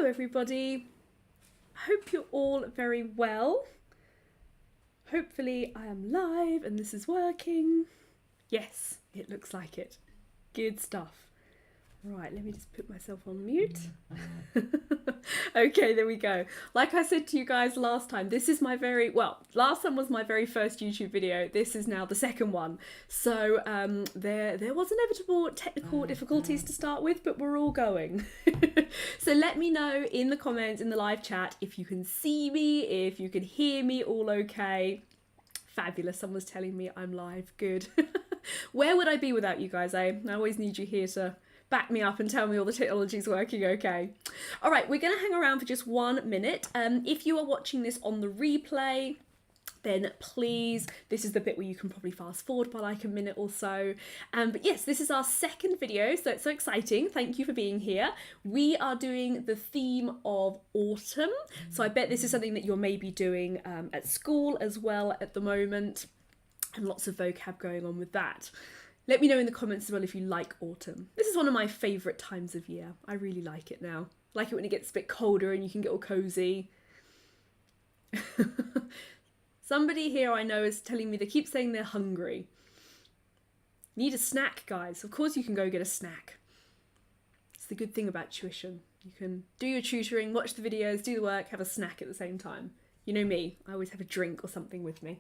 Hello everybody, I hope you're all very well. Hopefully I am live and this is working. Yes, it looks like it. Good stuff. Right, let me just put myself on mute. Okay, there we go. Like I said to you guys last time, this is my last time was my very first YouTube video. This is now the second one. So there was inevitable technical difficulties to start with, but we're all going. So let me know in the comments, in the live chat, if you can see me, if you can hear me all okay. Fabulous, someone's telling me I'm live, good. Where would I be without you guys, eh? I always need you here to back me up and tell me all the technology's working okay. All right, we're gonna hang around for just 1 minute. If you are watching this on the replay, then please, this is the bit where you can probably fast forward by like a minute or so. But yes, this is our second video, so it's so exciting. Thank you for being here. We are doing the theme of autumn. So I bet this is something that you're maybe doing at school as well at the moment, and lots of vocab going on with that. Let me know in the comments as well if you like autumn. This is one of my favourite times of year. I really like it now. I like it when it gets a bit colder and you can get all cosy. Somebody here I know is telling me, they keep saying they're hungry. Need a snack, guys. Of course you can go get a snack. It's the good thing about tuition. You can do your tutoring, watch the videos, do the work, have a snack at the same time. You know me, I always have a drink or something with me.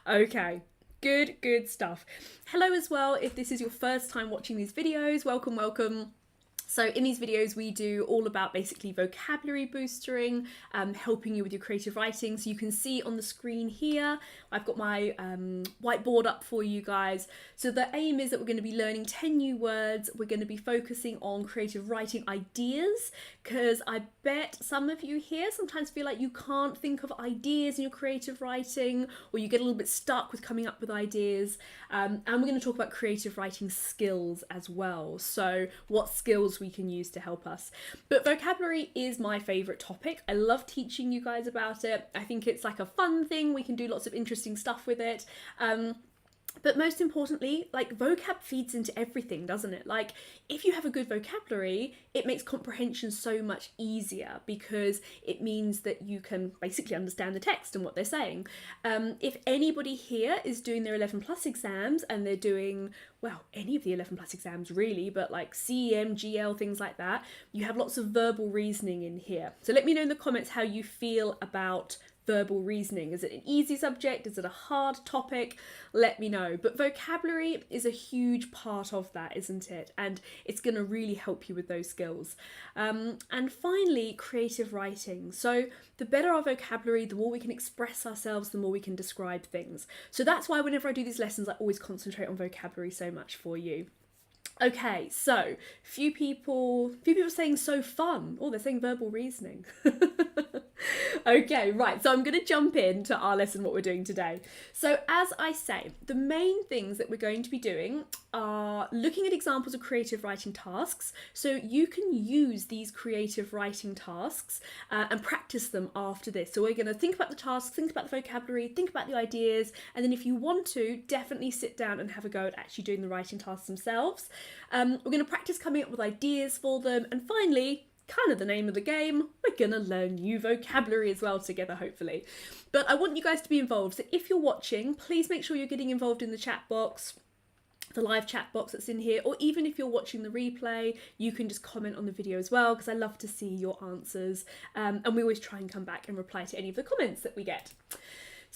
Okay. Good stuff. Hello as well, if this is your first time watching these videos, welcome. So in these videos we do all about basically vocabulary boosting, helping you with your creative writing. So you can see on the screen here, I've got my whiteboard up for you guys. So the aim is that we're going to be learning 10 new words. We're going to be focusing on creative writing ideas, because I bet some of you here sometimes feel like you can't think of ideas in your creative writing, or you get a little bit stuck with coming up with ideas. And we're going to talk about creative writing skills as well. So what skills we can use to help us. But vocabulary is my favourite topic. I love teaching you guys about it. I think it's like a fun thing. We can do lots of interesting stuff with it. But most importantly, like, vocab feeds into everything, doesn't it? Like, if you have a good vocabulary, it makes comprehension so much easier, because it means that you can basically understand the text and what they're saying. If anybody here is doing their 11 plus exams and they're doing, well, any of the 11 plus exams really, but like CEM, GL, things like that, you have lots of verbal reasoning in here. So let me know in the comments how you feel about verbal reasoning. Is it an easy subject? Is it a hard topic? Let me know. But vocabulary is a huge part of that, isn't it? And it's going to really help you with those skills. And finally, creative writing. So the better our vocabulary, the more we can express ourselves, the more we can describe things. So that's why whenever I do these lessons, I always concentrate on vocabulary so much for you. Okay, so few people saying so fun. Oh, they're saying verbal reasoning. Okay, right, so I'm going to jump into our lesson, what we're doing today. So as I say, the main things that we're going to be doing are looking at examples of creative writing tasks. So you can use these creative writing tasks and practice them after this. So we're going to think about the tasks, think about the vocabulary, think about the ideas, and then if you want to, definitely sit down and have a go at actually doing the writing tasks themselves. We're going to practice coming up with ideas for them, and finally, kind of the name of the game, we're gonna learn new vocabulary as well together, hopefully. But I want you guys to be involved. So if you're watching, please make sure you're getting involved in the chat box, the live chat box that's in here, or even if you're watching the replay, you can just comment on the video as well, because I love to see your answers. And we always try and come back and reply to any of the comments that we get.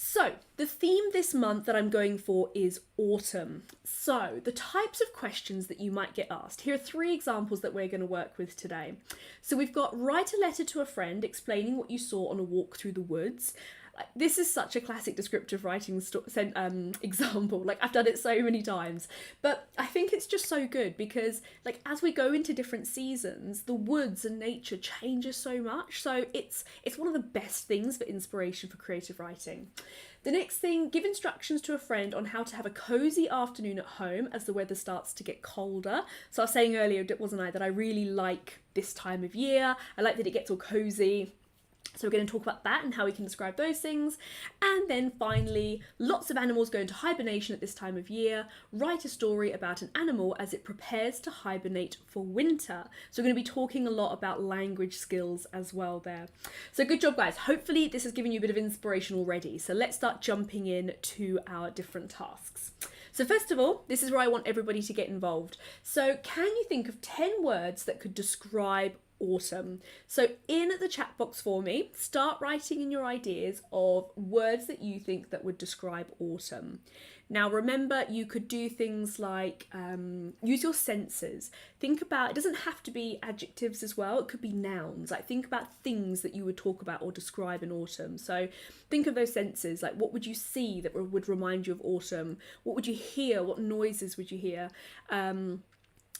So the theme this month that I'm going for is autumn. So the types of questions that you might get asked. Here are 3 examples that we're going to work with today. So we've got write a letter to a friend explaining what you saw on a walk through the woods. This is such a classic descriptive writing example. Like, I've done it so many times, but I think it's just so good because, like, as we go into different seasons, the woods and nature changes so much. So it's one of the best things for inspiration for creative writing. The next thing, give instructions to a friend on how to have a cozy afternoon at home as the weather starts to get colder. So I was saying earlier, wasn't I, that I really like this time of year. I like that it gets all cozy. So we're going to talk about that and how we can describe those things. And then finally, lots of animals go into hibernation at this time of year. Write a story about an animal as it prepares to hibernate for winter. So we're going to be talking a lot about language skills as well there. So good job, guys. Hopefully this has given you a bit of inspiration already. So let's start jumping in to our different tasks. So first of all, this is where I want everybody to get involved. So can you think of 10 words that could describe autumn? So in the chat box for me, start writing in your ideas of words that you think that would describe autumn. Now remember, you could do things like use your senses. Think about, it doesn't have to be adjectives as well, it could be nouns. Like think about things that you would talk about or describe in autumn. So think of those senses, like what would you see that would remind you of autumn? What would you hear? What noises would you hear?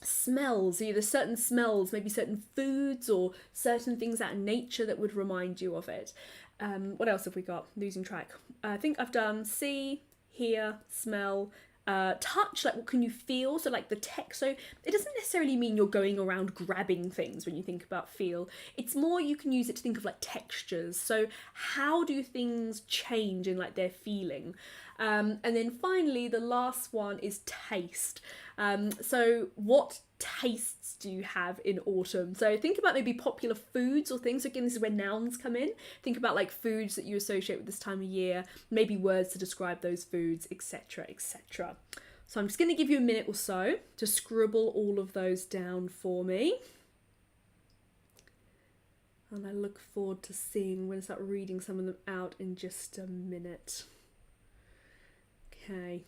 Smells, either certain smells, maybe certain foods or certain things out in nature that would remind you of it. What else have we got? Losing track. I think I've done see, hear, smell, touch, like what can you feel? So like the text, so it doesn't necessarily mean you're going around grabbing things when you think about feel. It's more you can use it to think of like textures. So how do things change in like their feeling? And then finally, the last one is taste. So what tastes do you have in autumn? So think about maybe popular foods or things. So again, this is where nouns come in. Think about like foods that you associate with this time of year, maybe words to describe those foods, etc., etc. So I'm just going to give you a minute or so to scribble all of those down for me. And I look forward to seeing, we're going to start reading some of them out in just a minute. Okay.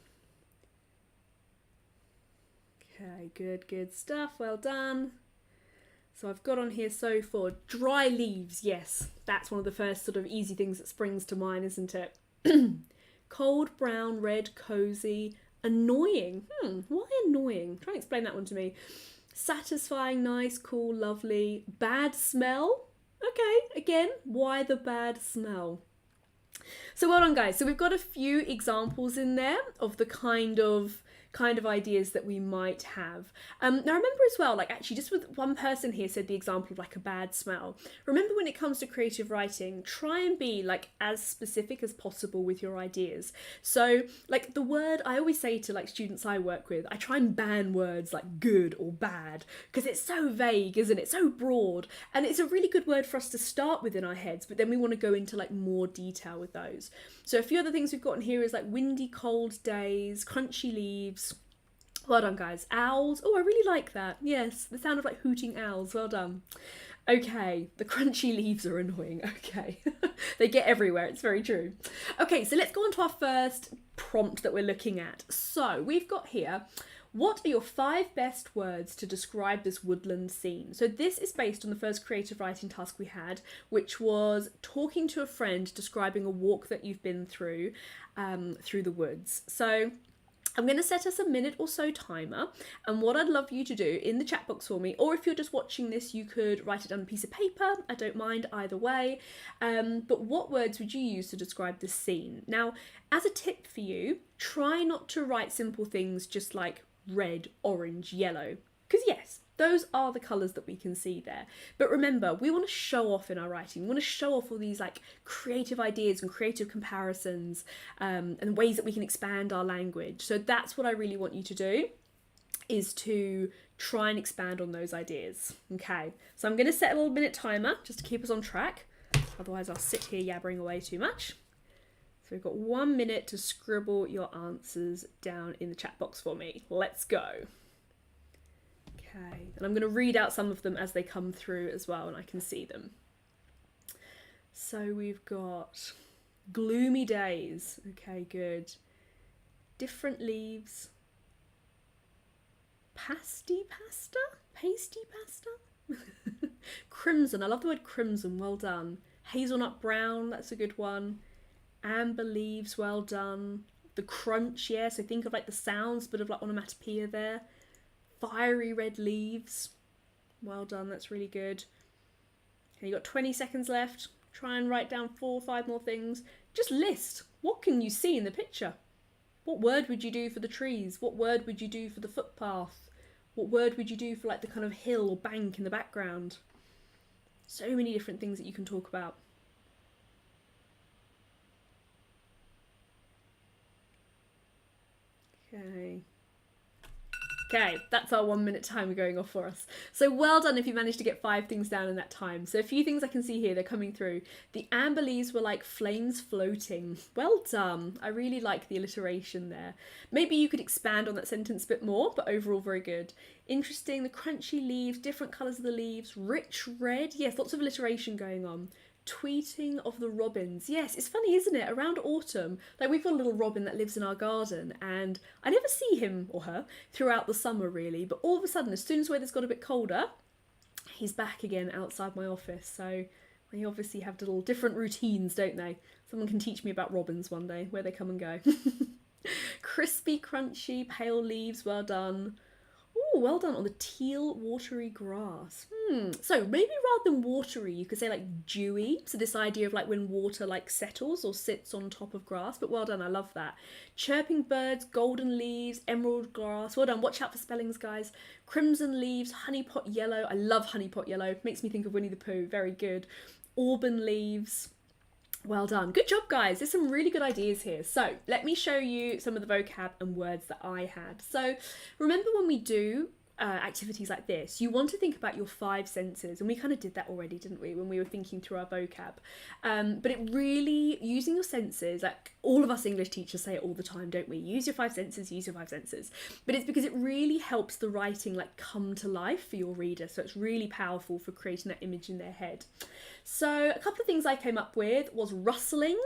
Okay, good stuff. Well done. So I've got on here so for dry leaves. Yes, that's one of the first sort of easy things that springs to mind, isn't it? Cold, brown, red, cozy, annoying. Why annoying? Try and explain that one to me. Satisfying, nice, cool, lovely. Bad smell. Okay, again, why the bad smell? So well done, guys. So we've got a few examples in there of the kind of ideas that we might have. Now remember as well, like actually just with one person here said the example of like a bad smell. Remember when it comes to creative writing, try and be like as specific as possible with your ideas. So like the word, I always say to like students I work with, I try and ban words like good or bad because it's so vague, isn't it? So broad. And it's a really good word for us to start with in our heads, but then we want to go into like more detail with those. So a few other things we've got in here is like windy, cold days, crunchy leaves. Well done, guys. Owls. Oh, I really like that. Yes, the sound of like hooting owls. Well done. Okay, the crunchy leaves are annoying. Okay, they get everywhere. It's very true. Okay, so let's go on to our first prompt that we're looking at. So we've got here, what are your 5 best words to describe this woodland scene? So this is based on the first creative writing task we had, which was talking to a friend, describing a walk that you've been through the woods. So I'm going to set us a minute or so timer, and what I'd love you to do in the chat box for me, or if you're just watching this, you could write it on a piece of paper. I don't mind either way. But what words would you use to describe this scene? Now, as a tip for you, try not to write simple things just like red, orange, yellow, because yes, those are the colours that we can see there. But remember, we want to show off in our writing. We want to show off all these like creative ideas and creative comparisons and ways that we can expand our language. So that's what I really want you to do, is to try and expand on those ideas. Okay, so I'm going to set a little minute timer just to keep us on track. Otherwise I'll sit here yabbering away too much. So we've got 1 minute to scribble your answers down in the chat box for me. Let's go. Okay, and I'm going to read out some of them as they come through as well, and I can see them. So we've got gloomy days. Okay, good. Different leaves. Pasty pasta? Pasty pasta? Crimson. I love the word crimson. Well done. Hazelnut brown. That's a good one. Amber leaves. Well done. The crunch. Yeah, so think of like the sounds, bit of like onomatopoeia there. Fiery red leaves. Well done, that's really good. Okay, you've got 20 seconds left. Try and write down 4 or 5 more things. Just list. What can you see in the picture? What word would you do for the trees? What word would you do for the footpath? What word would you do for like the kind of hill or bank in the background? So many different things that you can talk about. Okay. Okay, that's our 1 minute timer going off for us. So well done if you managed to get 5 things down in that time. So a few things I can see here, they're coming through. The amber leaves were like flames floating. Well done. I really like the alliteration there. Maybe you could expand on that sentence a bit more, but overall very good. Interesting, the crunchy leaves, different colours of the leaves, rich red. Yes, lots of alliteration going on. Tweeting of the robins. Yes, it's funny, isn't it? Around autumn, like we've got a little robin that lives in our garden and I never see him or her throughout the summer really, but all of a sudden, as soon as the weather's got a bit colder, he's back again outside my office. So they obviously have little different routines, don't they? Someone can teach me about robins one day, where they come and go. Crispy, crunchy, pale leaves, well done. Oh, well done on the teal watery grass. So maybe rather than watery, you could say like dewy. So this idea of like when water like settles or sits on top of grass, but well done, I love that. Chirping birds, golden leaves, emerald grass. Well done, watch out for spellings, guys. Crimson leaves, honey pot yellow. I love honey pot yellow. Makes me think of Winnie the Pooh, very good. Auburn leaves. Well done. Good job, guys. There's some really good ideas here. So let me show you some of the vocab and words that I had. So remember when we do activities like this, you want to think about your 5 senses, and we kind of did that already, didn't we, when we were thinking through our vocab. But it really, using your senses, like all of us English teachers say it all the time, don't we? Use your 5 senses, use your 5 senses. But it's because it really helps the writing like come to life for your reader. So it's really powerful for creating that image in their head. So a couple of things I came up with was rustling.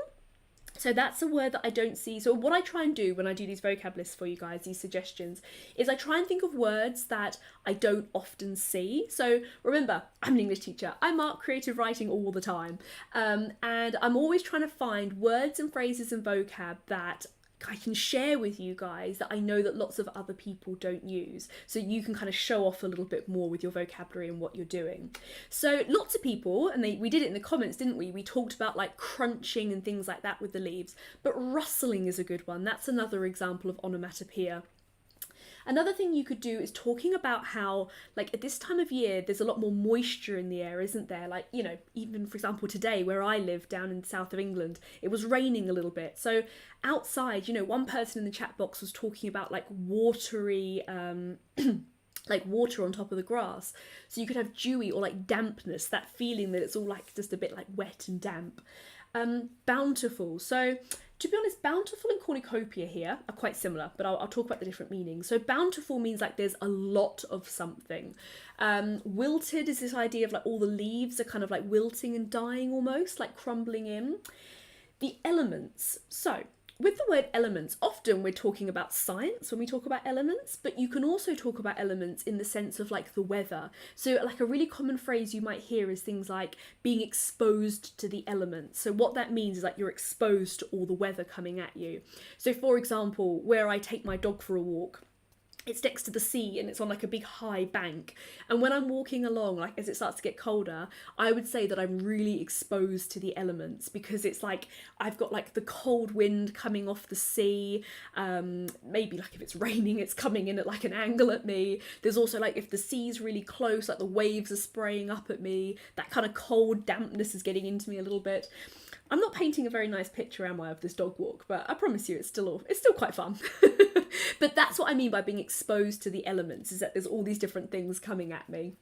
So that's a word that I don't see. So what I try and do when I do these vocab lists for you guys, these suggestions, is I try and think of words that I don't often see. So remember, I'm an English teacher. I mark creative writing all the time. And I'm always trying to find words and phrases and vocab that I can share with you guys that I know that lots of other people don't use, so you can kind of show off a little bit more with your vocabulary and what you're doing. So lots of people, and we did it in the comments, didn't we? We talked about like crunching and things like that with the leaves, but rustling is a good one. That's another example of onomatopoeia. Another thing you could do is talking about how, like, at this time of year, there's a lot more moisture in the air, isn't there? Like, you know, even for example, today where I live down in the south of England, it was raining a little bit. So outside, you know, one person in the chat box was talking about like watery, like water on top of the grass. So you could have dewy or like dampness, that feeling that it's all like just a bit like wet and damp. Bountiful. So to be honest, bountiful and cornucopia here are quite similar, but I'll talk about the different meanings. So bountiful means like there's a lot of something. Wilted is this idea of like all the leaves are kind of like wilting and dying almost, like crumbling in. The elements. So with the word elements, often we're talking about science when we talk about elements, but you can also talk about elements in the sense of like the weather. So like a really common phrase you might hear is things like being exposed to the elements. So what that means is like you're exposed to all the weather coming at you. So for example, where I take my dog for a walk, it's next to the sea and it's on like a big high bank. And when I'm walking along, like as it starts to get colder, I would say that I'm really exposed to the elements, because it's like I've got like the cold wind coming off the sea. Maybe like if it's raining, it's coming in at like an angle at me. There's also like if the sea's really close, like the waves are spraying up at me, that kind of cold dampness is getting into me a little bit. I'm not painting a very nice picture, am I, of this dog walk, but I promise you it's still quite fun. But that's what I mean by being exposed to the elements, is that there's all these different things coming at me.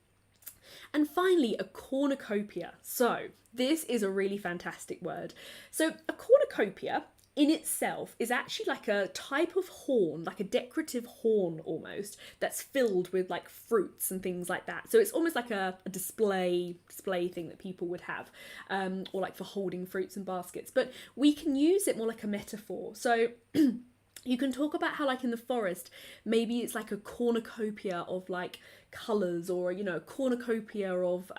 And finally, a cornucopia. So this is a really fantastic word. So a cornucopia in itself is actually like a type of horn, like a decorative horn almost, that's filled with like fruits and things like that. So it's almost like a display thing that people would have, or like for holding fruits and baskets. But we can use it more like a metaphor. So you can talk about how like in the forest, maybe it's like a cornucopia of like colours, or, you know, a cornucopia of,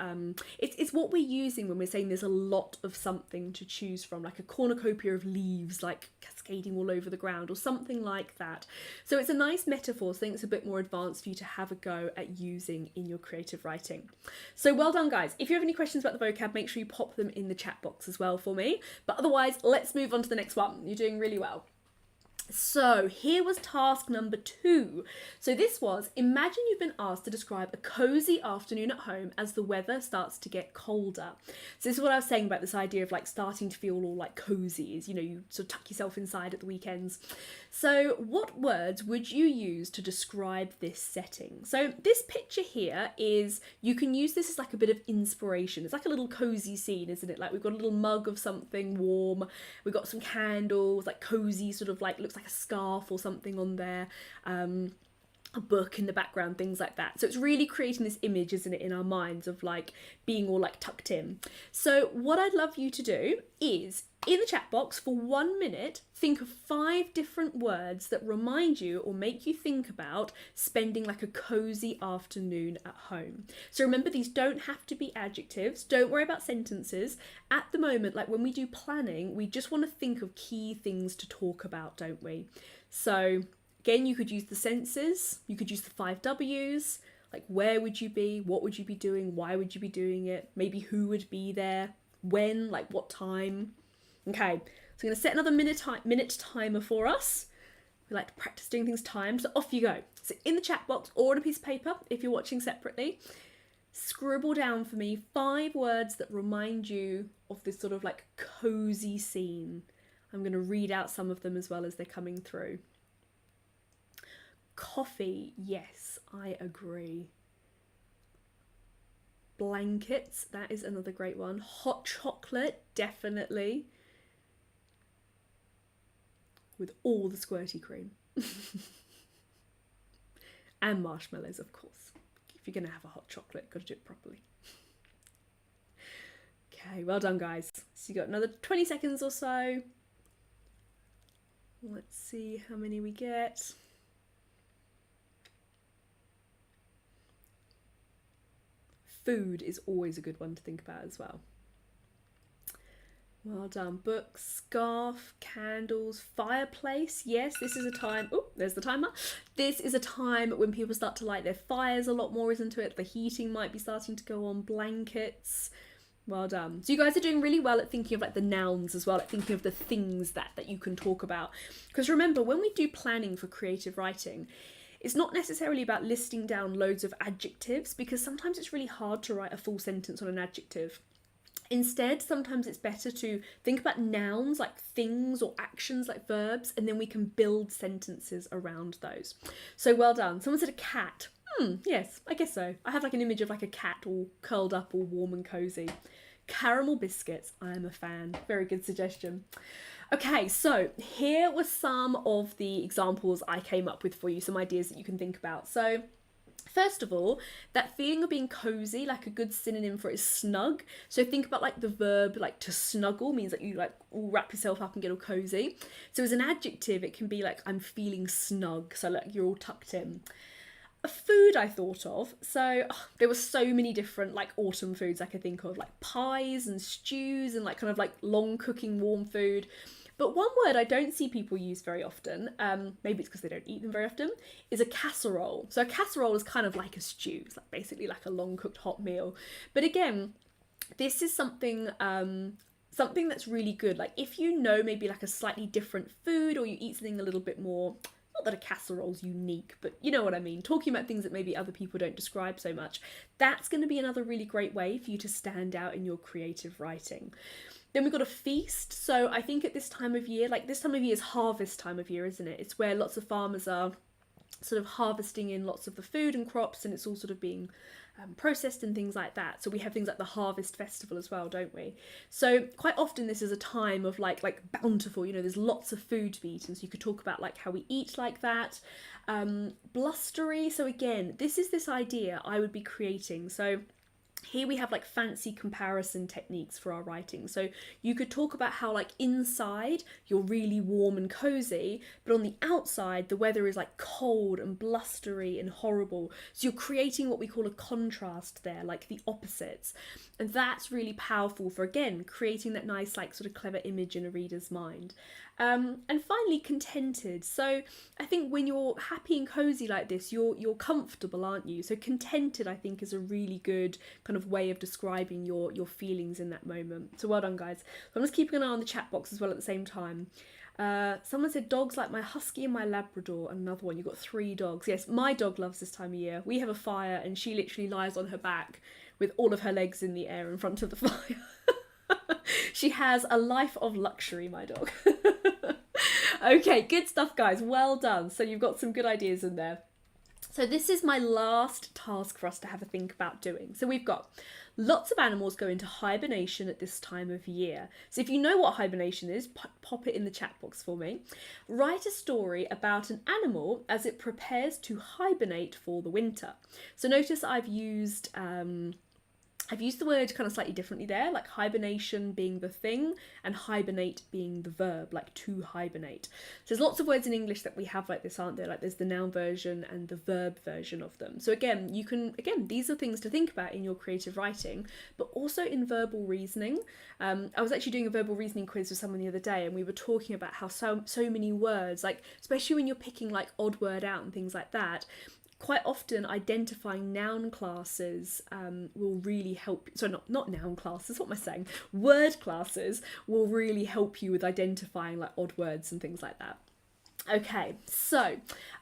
it's what we're using when we're saying there's a lot of something to choose from, like a cornucopia of leaves like cascading all over the ground or something like that. So it's a nice metaphor, so I think it's a bit more advanced for you to have a go at using in your creative writing. So well done, guys. If you have any questions about the vocab, make sure you pop them in the chat box as well for me. But otherwise, let's move on to the next one. You're doing really well. So here was task number 2. So this was, imagine you've been asked to describe a cozy afternoon at home as the weather starts to get colder. So this is what I was saying about this idea of like starting to feel all like cozy, is, you know, you sort of tuck yourself inside at the weekends. So what words would you use to describe this setting? So this picture here is, you can use this as like a bit of inspiration. It's like a little cozy scene, isn't it? Like we've got a little mug of something warm, we've got some candles, like cozy, sort of like, looks like a scarf or something on there, a book in the background, things like that. So it's really creating this image, isn't it, in our minds of like being all like tucked in. So what I'd love you to do is, in the chat box for 1 minute, think of 5 different words that remind you or make you think about spending like a cozy afternoon at home. So remember, these don't have to be adjectives. Don't worry about sentences. At the moment, like when we do planning, we just want to think of key things to talk about, don't we? So again, you could use the senses, you could use the 5 W's, like where would you be, what would you be doing, why would you be doing it, maybe who would be there, when, like what time. Okay, so I'm going to set another minute timer for us. We like to practice doing things timed, so off you go. So in the chat box or on a piece of paper, if you're watching separately, scribble down for me 5 words that remind you of this sort of like cozy scene. I'm going to read out some of them as well as they're coming through. Coffee, yes, I agree. Blankets, that is another great one. Hot chocolate, definitely. With all the squirty cream. And marshmallows, of course. If you're going to have a hot chocolate, got to do it properly. Okay, well done, guys. So you got another 20 seconds or so. Let's see how many we get. Food is always a good one to think about as well. Well done. Books, scarf, candles, fireplace. Yes, this is a time... Oh, there's the timer. This is a time when people start to light their fires a lot more, isn't it? The heating might be starting to go on. Blankets. Well done. So you guys are doing really well at thinking of like the nouns as well, at thinking of the things that you can talk about. Because remember, when we do planning for creative writing, it's not necessarily about listing down loads of adjectives, because sometimes it's really hard to write a full sentence on an adjective. Instead, sometimes it's better to think about nouns like things or actions like verbs, and then we can build sentences around those. So well done. Someone said a cat. Yes, I guess so. I have like an image of like a cat all curled up, all warm and cozy. Caramel biscuits, I am a fan. Very good suggestion. Okay, so here were some of the examples I came up with for you, some ideas that you can think about. So first of all, that feeling of being cozy, like a good synonym for it is snug. So think about like the verb like to snuggle means that you like all wrap yourself up and get all cozy. So as an adjective, it can be like I'm feeling snug. So like you're all tucked in. A food I thought of, so there were so many different like autumn foods I could think of, like pies and stews and like kind of like long cooking warm food. But one word I don't see people use very often, maybe it's because they don't eat them very often, is a casserole. So a casserole is kind of like a stew. It's like basically like a long cooked hot meal. But again, this is something something that's really good. Like if you know maybe like a slightly different food, or you eat something a little bit more, not that a casserole's unique, but you know what I mean, talking about things that maybe other people don't describe so much, that's going to be another really great way for you to stand out in your creative writing. Then we've got a feast. So I think at this time of year, like this time of year is harvest time of year, isn't it? It's where lots of farmers are sort of harvesting in lots of the food and crops, and it's all sort of being processed and things like that. So we have things like the harvest festival as well, don't we? So quite often this is a time of like bountiful, you know, there's lots of food to be eaten. So you could talk about like how we eat like that. Blustery. So again, this is this idea I would be creating. So here we have like fancy comparison techniques for our writing. So you could talk about how like inside you're really warm and cozy, but on the outside the weather is like cold and blustery and horrible. So you're creating what we call a contrast there, like the opposites. And that's really powerful for, again, creating that nice like sort of clever image in a reader's mind. And finally, contented. So I think when you're happy and cozy like this, you're comfortable, aren't you? So contented, I think, is a really good kind of way of describing your feelings in that moment. So well done, guys. So I'm just keeping an eye on the chat box as well at the same time. Someone said dogs like my husky and my Labrador, and another one, you've got 3 dogs. Yes, my dog loves this time of year. We have a fire and she literally lies on her back with all of her legs in the air in front of the fire. She has a life of luxury, my dog. Okay, good stuff, guys. Well done. So you've got some good ideas in there. So this is my last task for us to have a think about doing. So we've got lots of animals go into hibernation at this time of year. So if you know what hibernation is, pop it in the chat box for me. Write a story about an animal as it prepares to hibernate for the winter. So notice I've used the word kind of slightly differently there, like hibernation being the thing and hibernate being the verb, like to hibernate. So there's lots of words in English that we have like this, aren't there? Like there's the noun version and the verb version of them. So again, these are things to think about in your creative writing, but also in verbal reasoning. I was actually doing a verbal reasoning quiz with someone the other day, and we were talking about how so many words, like especially when you're picking like odd word out and things like that, quite often identifying noun classes will really help. So not noun classes, what am I saying? Word classes will really help you with identifying like odd words and things like that. Okay, so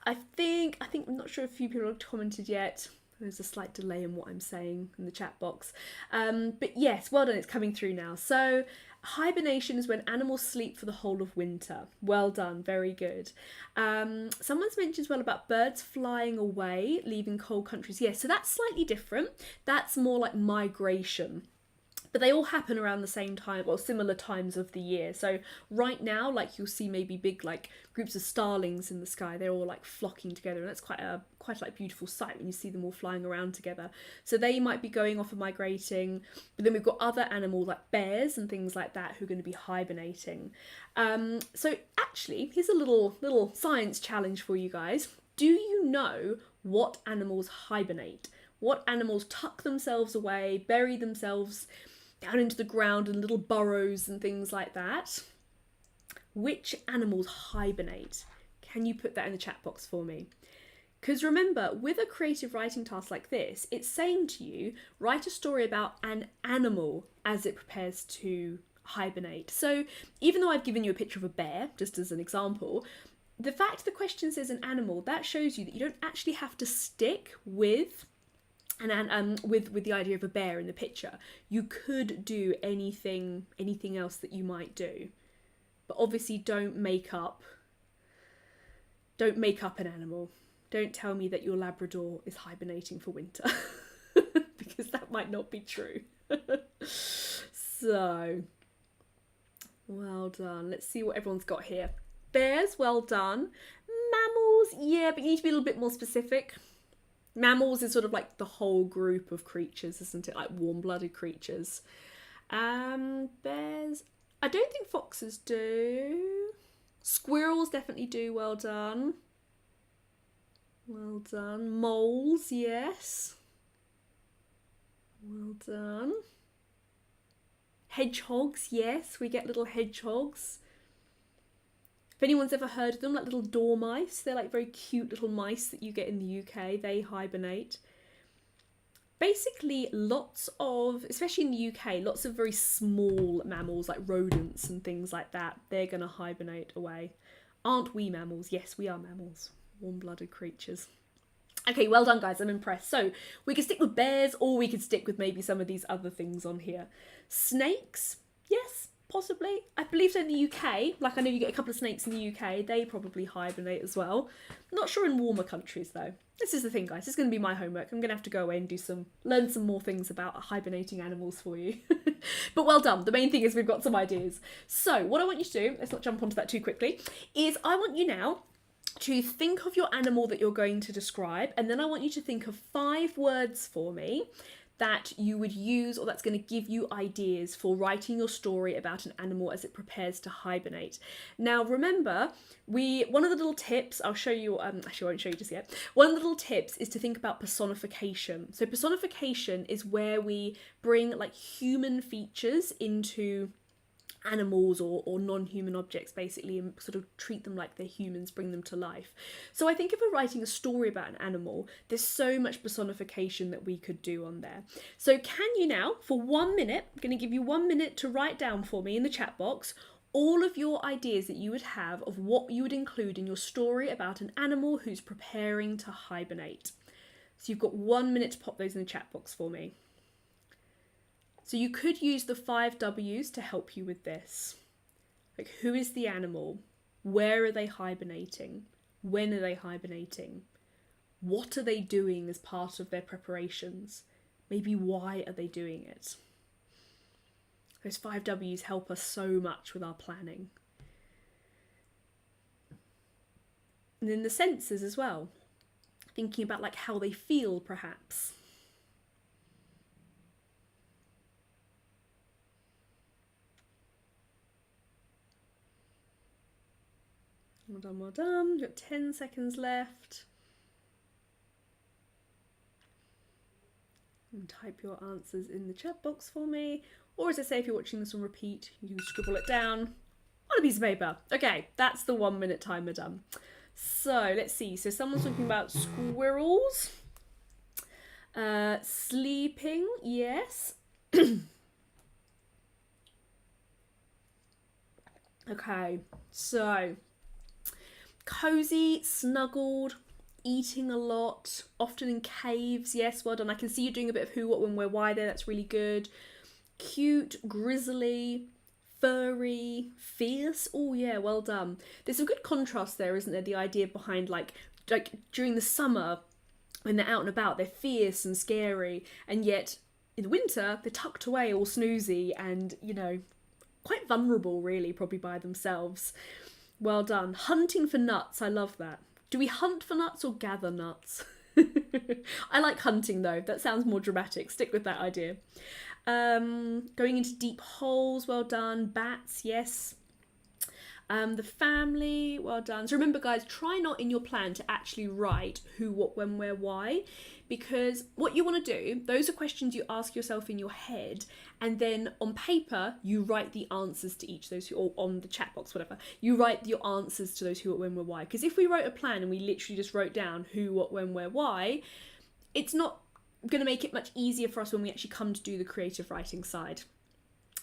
I think I'm not sure if a few people have commented yet. There's a slight delay in what I'm saying in the chat box. But yes, well done, it's coming through now. So hibernation is when animals sleep for the whole of winter. Well done, very good. Someone's mentioned as well about birds flying away, leaving cold countries. Yes, so that's slightly different. That's more like migration. But they all happen around the same time or similar times of the year. So right now, like you'll see maybe big like groups of starlings in the sky. They're all like flocking together, and that's quite like beautiful sight when you see them all flying around together. So they might be going off and migrating. But then we've got other animals like bears and things like that who are going to be hibernating. So actually, here's a little science challenge for you guys. Do you know what animals hibernate? What animals tuck themselves away, bury themselves down into the ground in little burrows and things like that? Which animals hibernate? Can you put that in the chat box for me? Because remember, with a creative writing task like this, it's saying to you, write a story about an animal as it prepares to hibernate. So even though I've given you a picture of a bear, just as an example, the fact the question says an animal, that shows you that you don't actually have to stick with with the idea of a bear in the picture. You could do anything else that you might do, but obviously don't make up an animal. Don't tell me that your Labrador is hibernating for winter because that might not be true. So well done. Let's see what everyone's got here. Bears, well done. Mammals, yeah, but you need to be a little bit more specific. Mammals is sort of like the whole group of creatures, isn't it? Like warm-blooded creatures. Bears, I don't think foxes do. Squirrels definitely do, well done. Well done. Moles, yes. Well done. Hedgehogs, yes, we get little hedgehogs. If anyone's ever heard of them, like little dormice, they're like very cute little mice that you get in the UK. They hibernate. Basically, lots of, especially in the UK, lots of very small mammals like rodents and things like that, they're going to hibernate away. Aren't we mammals? Yes, we are mammals. Warm-blooded creatures. Okay, well done, guys. I'm impressed. So we could stick with bears, or we could stick with maybe some of these other things on here. Snakes, yes. Possibly. I believe so in the UK. Like I know you get a couple of snakes in the UK. They probably hibernate as well. Not sure in warmer countries though. This is the thing, guys. This is going to be my homework. I'm going to have to go away and learn some more things about hibernating animals for you. But well done. The main thing is we've got some ideas. So what I want you to do, let's not jump onto that too quickly, is I want you now to think of your animal that you're going to describe, and then I want you to think of 5 words for me that you would use, or that's going to give you ideas for writing your story about an animal as it prepares to hibernate. Now remember, one of the little tips, I'll show you, actually I won't show you just yet. One of the little tips is to think about personification. So personification is where we bring like human features into animals or non-human objects basically, and sort of treat them like they're humans, bring them to life. So I think if we're writing a story about an animal, there's so much personification that we could do on there. So can you now, for 1 minute, I'm going to give you 1 minute to write down for me in the chat box all of your ideas that you would have of what you would include in your story about an animal who's preparing to hibernate. So you've got 1 minute to pop those in the chat box for me. So you could use the 5 W's to help you with this. Like, who is the animal? Where are they hibernating? When are they hibernating? What are they doing as part of their preparations? Maybe why are they doing it? Those 5 W's help us so much with our planning. And then the senses as well. Thinking about like how they feel, perhaps. Well done, well done. You've got 10 seconds left. And type your answers in the chat box for me. Or as I say, if you're watching this on repeat, you can scribble it down on a piece of paper. Okay, that's the 1 minute timer done. So let's see. So someone's talking about squirrels. Sleeping, yes. Okay, so cozy, snuggled, eating a lot, often in caves. Yes, well done. I can see you doing a bit of who, what, when, where, why there. That's really good. Cute, grizzly, furry, fierce. Oh yeah, well done. There's some good contrast there, isn't there? The idea behind like during the summer when they're out and about, they're fierce and scary, and yet in the winter they're tucked away all snoozy and, you know, quite vulnerable really, probably by themselves. Well done. Hunting for nuts. I love that. Do we hunt for nuts or gather nuts? I like hunting though. That sounds more dramatic. Stick with that idea. Going into deep holes. Well done. Bats. Yes. The family. Well done. So remember guys, try not in your plan to actually write who, what, when, where, why, because what you want to do, those are questions you ask yourself in your head, and then on paper you write the answers to each of those, or on the chat box, whatever, you write your answers to those who, what, when, where, why. Because if we wrote a plan and we literally just wrote down who, what, when, where, why, it's not going to make it much easier for us when we actually come to do the creative writing side.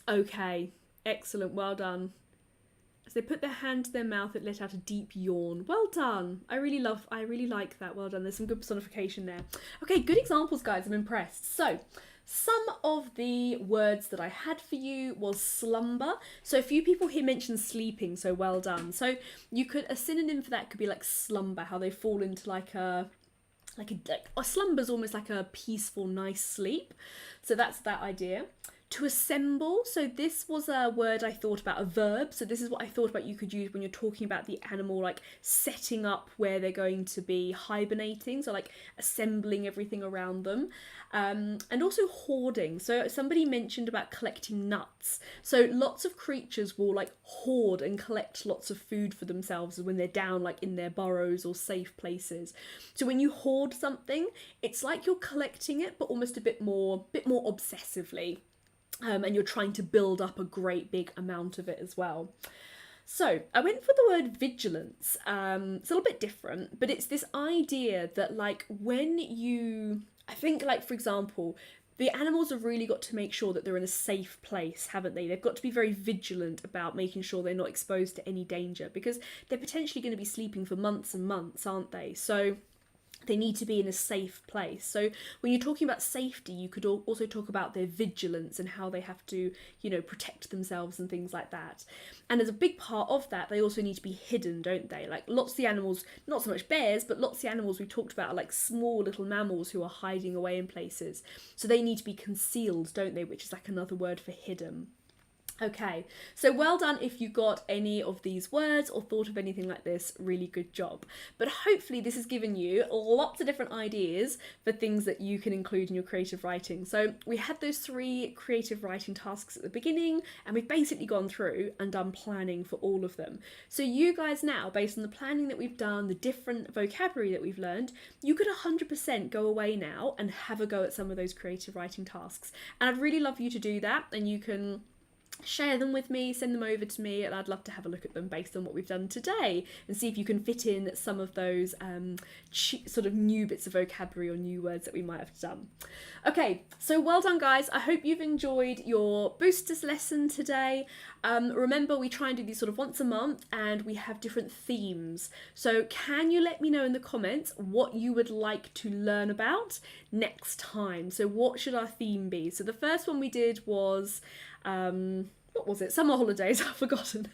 Okay, excellent, well done. As they put their hand to their mouth, it let out a deep yawn. Well done. I really like that. Well done. There's some good personification there. Okay, good examples, guys. I'm impressed. So, some of the words that I had for you was slumber. So a few people here mentioned sleeping, so well done. So you could, a synonym for that could be like slumber, how they fall into like a slumber's almost like a peaceful, nice sleep. So that's that idea. To assemble, so this was a word I thought about, a verb. So this is what I thought about you could use when you're talking about the animal, like setting up where they're going to be hibernating. So like assembling everything around them. And also hoarding. So somebody mentioned about collecting nuts. So lots of creatures will like hoard and collect lots of food for themselves when they're down like in their burrows or safe places. So when you hoard something, it's like you're collecting it, but almost a bit more obsessively. And you're trying to build up a great big amount of it as well. So I went for the word vigilance. It's a little bit different, but it's this idea that like when you, I think like for example, the animals have really got to make sure that they're in a safe place, haven't they? They've got to be very vigilant about making sure they're not exposed to any danger, because they're potentially going to be sleeping for months and months, aren't they? So they need to be in a safe place. So when you're talking about safety, you could also talk about their vigilance and how they have to, you know, protect themselves and things like that. And as a big part of that, they also need to be hidden, don't they? Like lots of the animals, not so much bears, but lots of the animals we talked about are like small little mammals who are hiding away in places. So they need to be concealed, don't they? Which is like another word for hidden. Okay, so well done if you got any of these words or thought of anything like this, really good job. But hopefully this has given you lots of different ideas for things that you can include in your creative writing. So we had those 3 creative writing tasks at the beginning, and we've basically gone through and done planning for all of them. So you guys now, based on the planning that we've done, the different vocabulary that we've learned, you could 100% go away now and have a go at some of those creative writing tasks. And I'd really love you to do that, and you can share them with me, send them over to me, and I'd love to have a look at them based on what we've done today and see if you can fit in some of those sort of new bits of vocabulary or new words that we might have done. Okay, so well done guys. I hope you've enjoyed your boosters lesson today. Remember, we try and do these sort of once a month and we have different themes. So can you let me know in the comments what you would like to learn about next time? So what should our theme be? So the first one we did was what was it? Summer holidays. I've forgotten.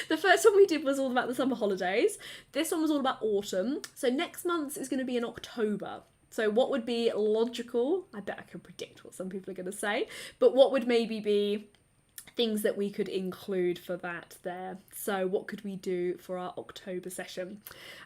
The first one we did was all about the summer holidays. This one was all about autumn. So next month's is going to be in October. So what would be logical? I bet I can predict what some people are going to say, but what would maybe be things that we could include for that there? So what could we do for our October session?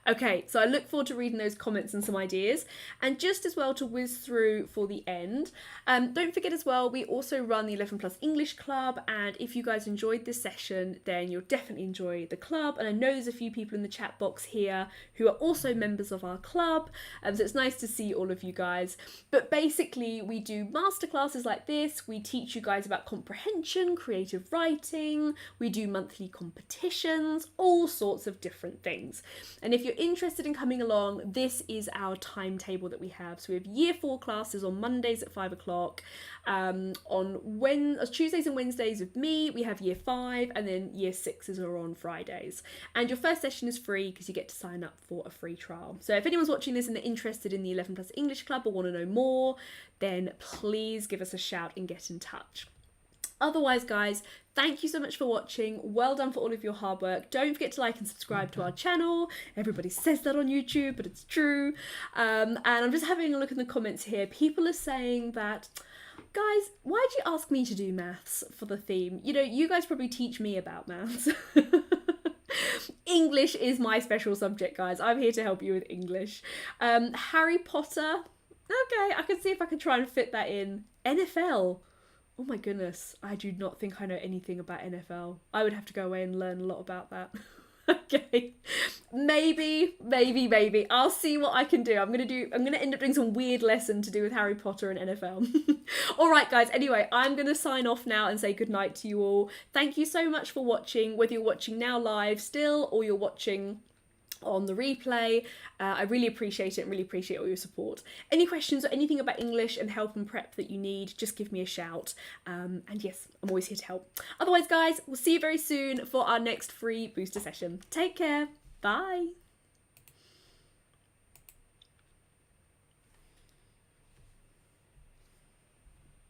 Okay, so I look forward to reading those comments and some ideas, and just as well to whiz through for the end. Don't forget as well, we also run the 11 Plus English Club, and if you guys enjoyed this session, then you'll definitely enjoy the club. And I know there's a few people in the chat box here who are also members of our club, so it's nice to see all of you guys. But basically, we do masterclasses like this. We teach you guys about comprehension, creative writing, we do monthly competitions, all sorts of different things. And if you're interested in coming along, this is our timetable that we have. So we have year 4 classes on Mondays at 5 o'clock. On Tuesdays and Wednesdays with me, we have year 5, and then year 6s are on Fridays. And your first session is free because you get to sign up for a free trial. So if anyone's watching this and they're interested in the 11 Plus English Club or want to know more, then please give us a shout and get in touch. Otherwise, guys, thank you so much for watching. Well done for all of your hard work. Don't forget to like and subscribe to our channel. Everybody says that on YouTube, but it's true. And I'm just having a look in the comments here. People are saying that, guys, why'd you ask me to do maths for the theme? You know, you guys probably teach me about maths. English is my special subject, guys. I'm here to help you with English. Harry Potter. Okay, I can see if I can try and fit that in. NFL. Oh my goodness, I do not think I know anything about NFL. I would have to go away and learn a lot about that. Okay, maybe. I'll see what I can do. I'm gonna end up doing some weird lesson to do with Harry Potter and NFL. All right, guys. Anyway, I'm gonna sign off now and say goodnight to you all. Thank you so much for watching, whether you're watching now live still or you're watching on the replay. I really appreciate it and really appreciate all your support. Any questions or anything about English and help and prep that you need, just give me a shout. And yes, I'm always here to help. Otherwise, guys, we'll see you very soon for our next free booster session. Take care. Bye.